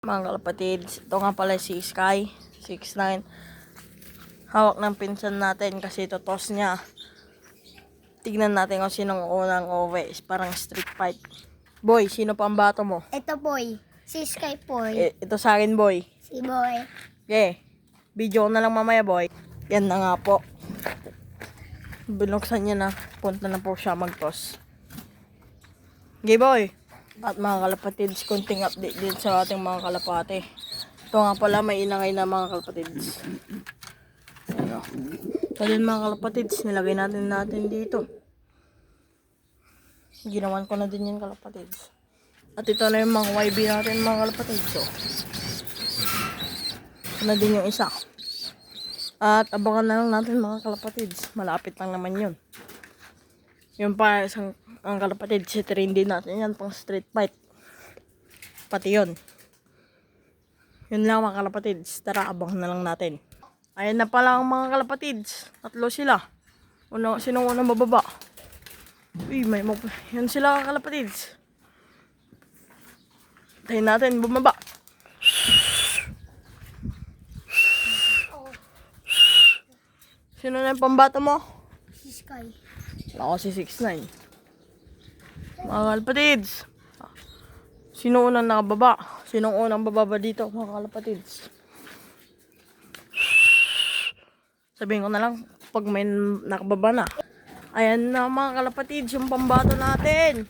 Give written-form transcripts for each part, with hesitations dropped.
Mga kalapatids, ito nga pala si Sky 69. Hawak ng pinsan natin kasi totos niya. Tignan natin kung sinong unang uwi. Parang street fight. Boy, sino pa ang bato mo? Ito boy, si Sky boy. Ito sa akin, boy. Si boy. Okay, video ko na lang mamaya, boy. Yan na nga po. Binuksan niya na. Punta na po siya mag-toss. Okay, boy. At mga kalapatids, kunting update din sa ating mga kalapate. Ito nga pala, may inangay na mga kalapatids. Ano? Ito din mga kalapatids, nilagay natin dito. Ginawan ko na din yan kalapatids. At ito na yung mga YB natin mga kalapatids. So, ito na din yung isa. At abangan na lang natin mga kalapatids. Malapit lang naman yun. Yung pa isang ang kalapatid, sitirin din natin yan pang street fight. Pati yun. Yun lang mga kalapatids. Tara, abang na lang natin. Ayan na pala ang mga kalapatids. 3 sila. Sinong unang bababa? Uy, yan sila kalapatids. Tayo natin, bumaba. Sino na yung pambato mo? Si Sky. Ako si 69. Mga kalapatids, sino unang nakababa? Sinong unang bababa dito mga kalapatids? Sabihin ko na lang pag may nakababa na. Ayan na mga kalapatids, yung pambato natin.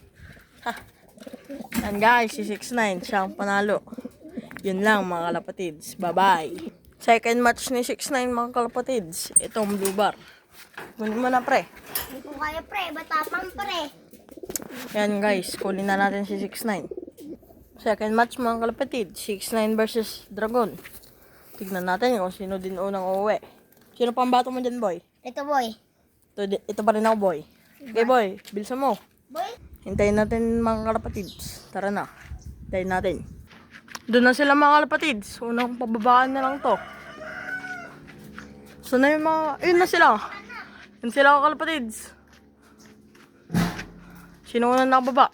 Ha. Yan guys, si 69 siya ang panalo. Yun lang mga kalapatids, bye bye. Second match ni 69 mga kalapatids. Itong blue bar. Kunin mo na pre. Hindi ko kaya pre, batapang pre. Yan guys, kunin na natin si 69. Second match mga kalapatid, 69 versus Dragon. Tignan natin kung sino din unang uuwi. Sino pang bato mo dyan, boy? Ito boy. Ito pa rin ako, boy. Okay, boy, bilisan mo. Boy? Hintayin natin mga kalapatids. Tara na. Hintayin natin. Doon na sila mga kalapatids. Unang pababaan na lang to. So na yung mga... Ayun na sila. Yun sila mga kalapatids. Sino unang nakababa?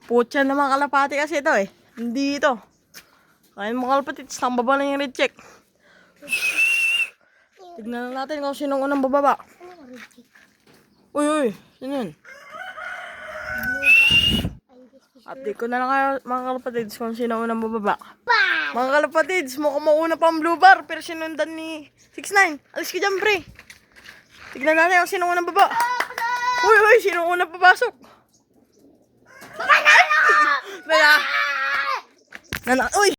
Putya na mga kalapati kasi ito eh. Hindi ito. Kaya mga kalapatids, nakababa na yung red check. Tignan na natin kung sino unang bababa. Uy, sino yun? Update ko na lang kayo mga kalapatids kung sino unang bababa. Mga kalapatids, mukhang mauna pa ang blue bar pero sinundan ni 69. Alis ka dyan, pre. Tignan natin kung sino unang bababa. Uy, sino unang papasok? Panalo! Uy!